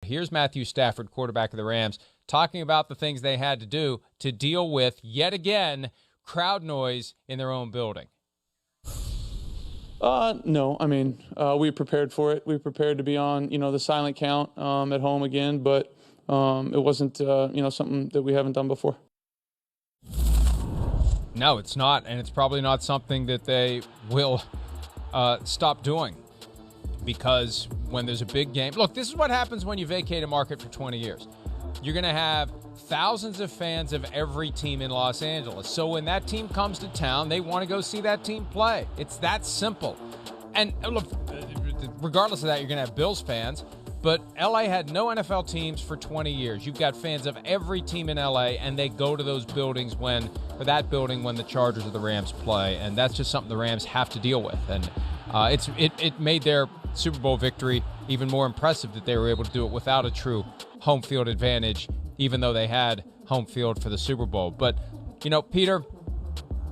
Here's Matthew Stafford, quarterback of the Rams, talking about the things they had to do to deal with, yet again, crowd noise in their own building. No, I mean, we prepared for it. We prepared to be on, the silent count at home again, but it wasn't, something that we haven't done before. No, it's not, and it's probably not something that they will stop doing, because when there's a big game, look, this is what happens when you vacate a market for 20 years. You're going to have thousands of fans of every team in Los Angeles. So when that team comes to town, they want to go see that team play. It's that simple. And look, regardless of that, you're going to have Bills fans. But LA had no NFL teams for 20 years. You've got fans of every team in LA, and they go to those buildings when the Chargers or the Rams play. And that's just something the Rams have to deal with. And it made their Super Bowl victory even more impressive that they were able to do it without a true home field advantage, even though they had home field for the Super Bowl. But, Peter,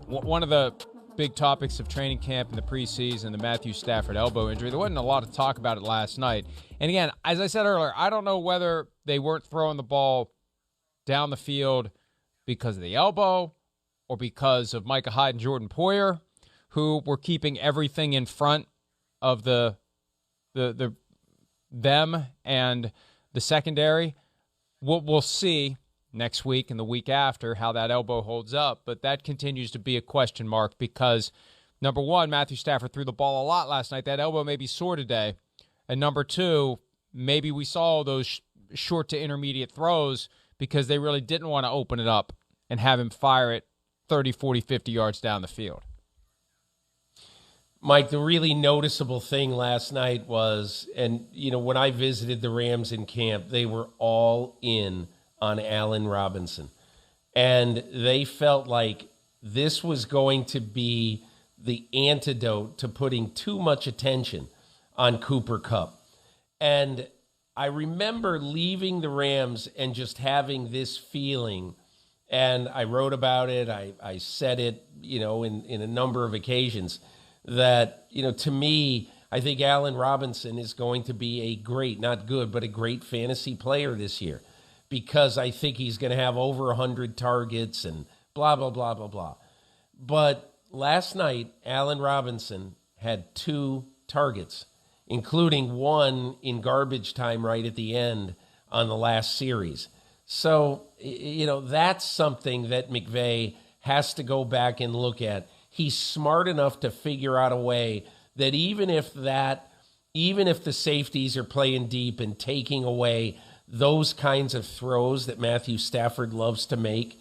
one of the big topics of training camp in the preseason, the Matthew Stafford elbow injury, there wasn't a lot of talk about it last night. And again, as I said earlier, I don't know whether they weren't throwing the ball down the field because of the elbow or because of Micah Hyde and Jordan Poyer, who were keeping everything in front of them and the secondary. We'll see next week and the week after how that elbow holds up, but that continues to be a question mark because, number one, Matthew Stafford threw the ball a lot last night. That elbow may be sore today. And number two, maybe we saw those short to intermediate throws because they really didn't want to open it up and have him fire it 30, 40, 50 yards down the field. Mike, the really noticeable thing last night was, and, when I visited the Rams in camp, they were all in on Allen Robinson. And they felt like this was going to be the antidote to putting too much attention on Cooper Kupp. And I remember leaving the Rams and just having this feeling, and I wrote about it, I said it, in a number of occasions, that, to me, I think Allen Robinson is going to be a great, not good, but a great fantasy player this year because I think he's going to have over 100 targets and blah, blah, blah, blah, blah. But last night, Allen Robinson had 2 targets, including one in garbage time right at the end on the last series. So, that's something that McVay has to go back and look at. He's smart enough to figure out a way that even if the safeties are playing deep and taking away those kinds of throws that Matthew Stafford loves to make,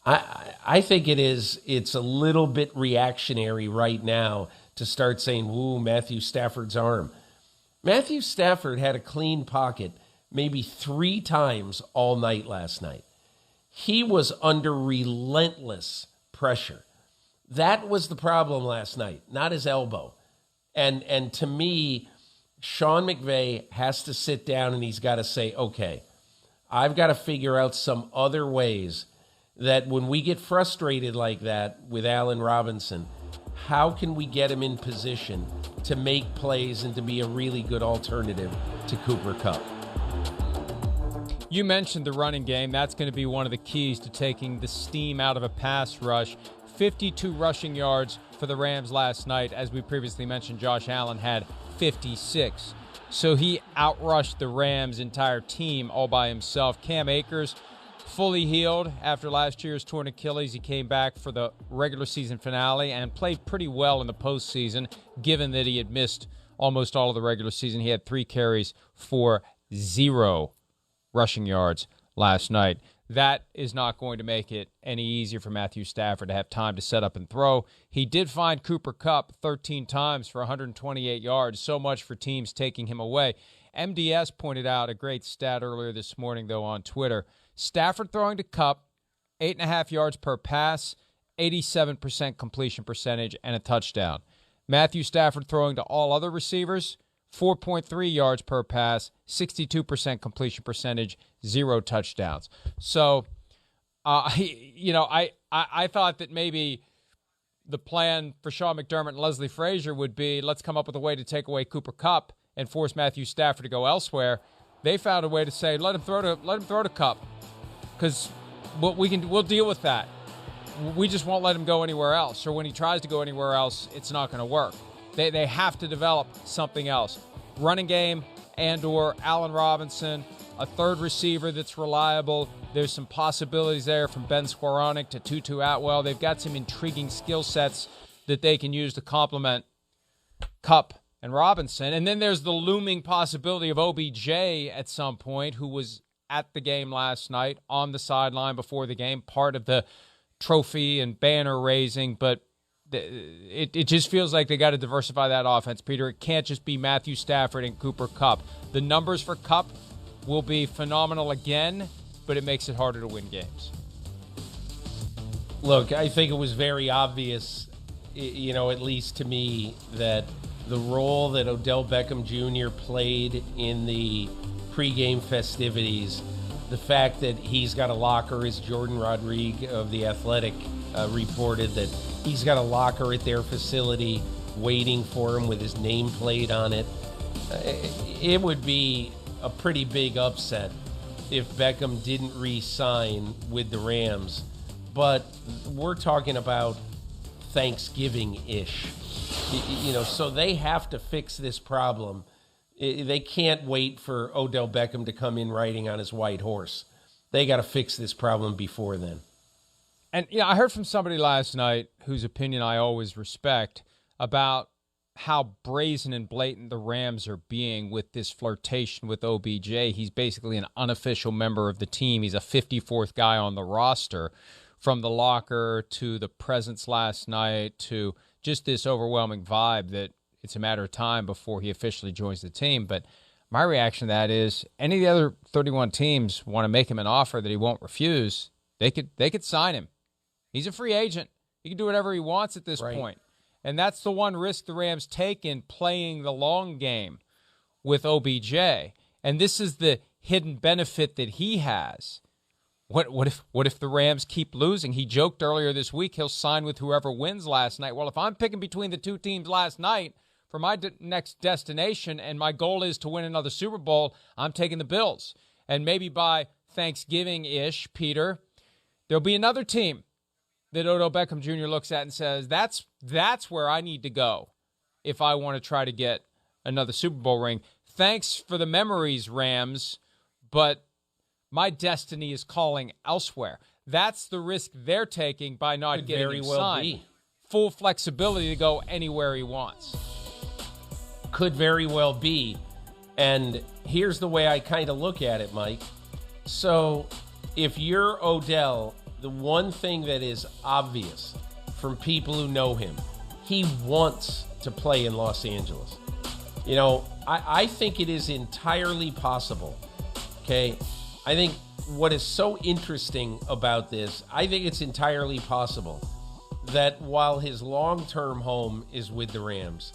I think it's a little bit reactionary right now to start saying, "Ooh, Matthew Stafford's arm." Matthew Stafford had a clean pocket maybe 3 times all night last night. He was under relentless pressure. That was the problem last night, not his elbow. And to me, Sean McVay has to sit down and he's got to say, okay, I've got to figure out some other ways that when we get frustrated like that with Allen Robinson, how can we get him in position to make plays and to be a really good alternative to Cooper Kupp? You mentioned the running game. That's going to be one of the keys to taking the steam out of a pass rush. 52 rushing yards for the Rams last night. As we previously mentioned, Josh Allen had 56. So he outrushed the Rams' entire team all by himself. Cam Akers, fully healed after last year's torn Achilles. He came back for the regular season finale and played pretty well in the postseason, given that he had missed almost all of the regular season. He had 3 carries for 0 rushing yards last night. That is not going to make it any easier for Matthew Stafford to have time to set up and throw. He did find Cooper Kupp 13 times for 128 yards, so much for teams taking him away. MDS pointed out a great stat earlier this morning, though, on Twitter. Stafford throwing to Kupp, 8.5 yards per pass, 87% completion percentage, and a touchdown. Matthew Stafford throwing to all other receivers, 4.3 yards per pass, 62% completion percentage, 0 touchdowns. So, I thought that maybe the plan for Sean McDermott and Leslie Frazier would be, let's come up with a way to take away Cooper Kupp and force Matthew Stafford to go elsewhere. they found a way to say, let him throw to Cup, because we'll deal with that. We just won't let him go anywhere else. Or when he tries to go anywhere else, it's not going to work. They have to develop something else. Running game and/or Allen Robinson, a third receiver that's reliable. There's some possibilities there from Ben Skowronek to Tutu Atwell. They've got some intriguing skill sets that they can use to complement Kupp and Robinson. And then there's the looming possibility of OBJ at some point, who was at the game last night, on the sideline before the game, part of the trophy and banner raising. But it just feels like they got to diversify that offense, Peter. It can't just be Matthew Stafford and Cooper Kupp. The numbers for Kupp will be phenomenal again, but it makes it harder to win games. Look, I think it was very obvious, at least to me, that the role that Odell Beckham Jr. played in the pregame festivities, the fact that he's got a locker, as Jordan Rodriguez of The Athletic reported, that he's got a locker at their facility waiting for him with his nameplate on it. It would be a pretty big upset if Beckham didn't re-sign with the Rams. But we're talking about Thanksgiving-ish. So they have to fix this problem. They can't wait for Odell Beckham to come in riding on his white horse. They got to fix this problem before then. And I heard from somebody last night whose opinion I always respect about how brazen and blatant the Rams are being with this flirtation with OBJ. He's basically an unofficial member of the team. He's a 54th guy on the roster, from the locker to the presence last night to just this overwhelming vibe that it's a matter of time before he officially joins the team. But my reaction to that is, any of the other 31 teams want to make him an offer that he won't refuse, they could sign him. He's a free agent. He can do whatever he wants at this point. And that's the one risk the Rams take in playing the long game with OBJ. And this is the hidden benefit that he has. What if the Rams keep losing? He joked earlier this week he'll sign with whoever wins last night. Well, if I'm picking between the two teams last night for my next destination and my goal is to win another Super Bowl, I'm taking the Bills. And maybe by Thanksgiving-ish, Peter, there'll be another team that Odell Beckham Jr. looks at and says, that's where I need to go if I want to try to get another Super Bowl ring. Thanks for the memories, Rams, but my destiny is calling elsewhere. That's the risk they're taking by not getting him signed. Full flexibility to go anywhere he wants. Could very well be. And here's the way I kind of look at it, Mike. So if you're Odell, the one thing that is obvious from people who know him, he wants to play in Los Angeles. I think it is entirely possible, okay? I think what is so interesting about this, I think it's entirely possible that while his long-term home is with the Rams,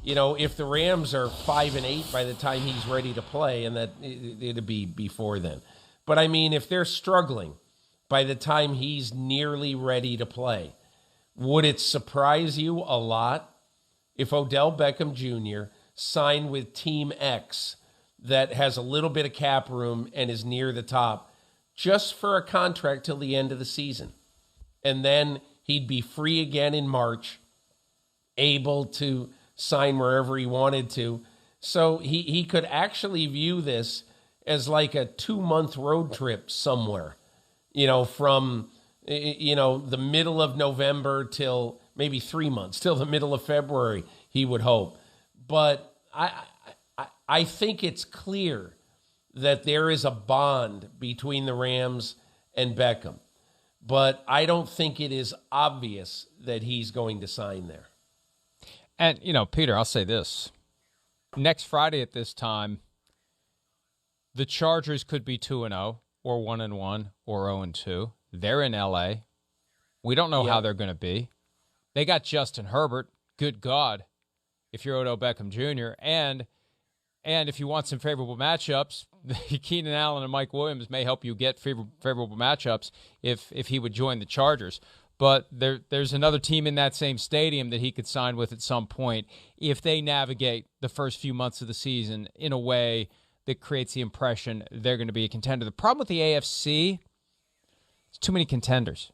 if the Rams are 5-8 by the time he's ready to play, and that it'd be before then. But I mean, if they're struggling by the time he's nearly ready to play, would it surprise you a lot if Odell Beckham Jr. signed with Team X that has a little bit of cap room and is near the top, just for a contract till the end of the season? And then he'd be free again in March, able to sign wherever he wanted to. So he could actually view this as like a 2-month road trip somewhere, from, the middle of November till maybe 3 months, till the middle of February, he would hope. But I think it's clear that there is a bond between the Rams and Beckham, but I don't think it is obvious that he's going to sign there. And, Peter, I'll say this. Next Friday at this time, the Chargers could be 2-0 or 1-1 or 0-2. They're in L.A. We don't know how they're going to be. They got Justin Herbert. Good God, if you're Odell Beckham Jr. And if you want some favorable matchups, Keenan Allen and Mike Williams may help you get favorable matchups if he would join the Chargers. But there's another team in that same stadium that he could sign with at some point if they navigate the first few months of the season in a way that creates the impression they're going to be a contender. The problem with the AFC, it's too many contenders.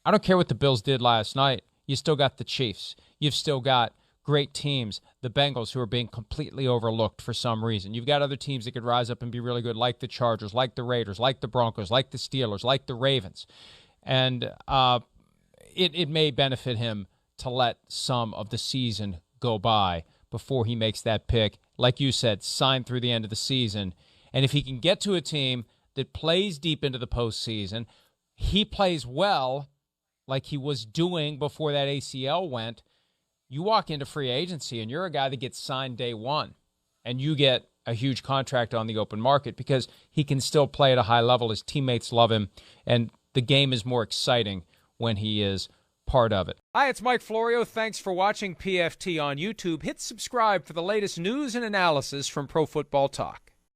I don't care what the Bills did last night. You still got the Chiefs. You've still got great teams, the Bengals, who are being completely overlooked for some reason. You've got other teams that could rise up and be really good, like the Chargers, like the Raiders, like the Broncos, like the Steelers, like the Ravens. And it may benefit him to let some of the season go by before he makes that pick. Like you said, sign through the end of the season. And if he can get to a team that plays deep into the postseason, he plays well like he was doing before that ACL went, you walk into free agency and you're a guy that gets signed day one, and you get a huge contract on the open market because he can still play at a high level. His teammates love him, and the game is more exciting when he is part of it. Hi, it's Mike Florio. Thanks for watching PFT on YouTube. Hit subscribe for the latest news and analysis from Pro Football Talk.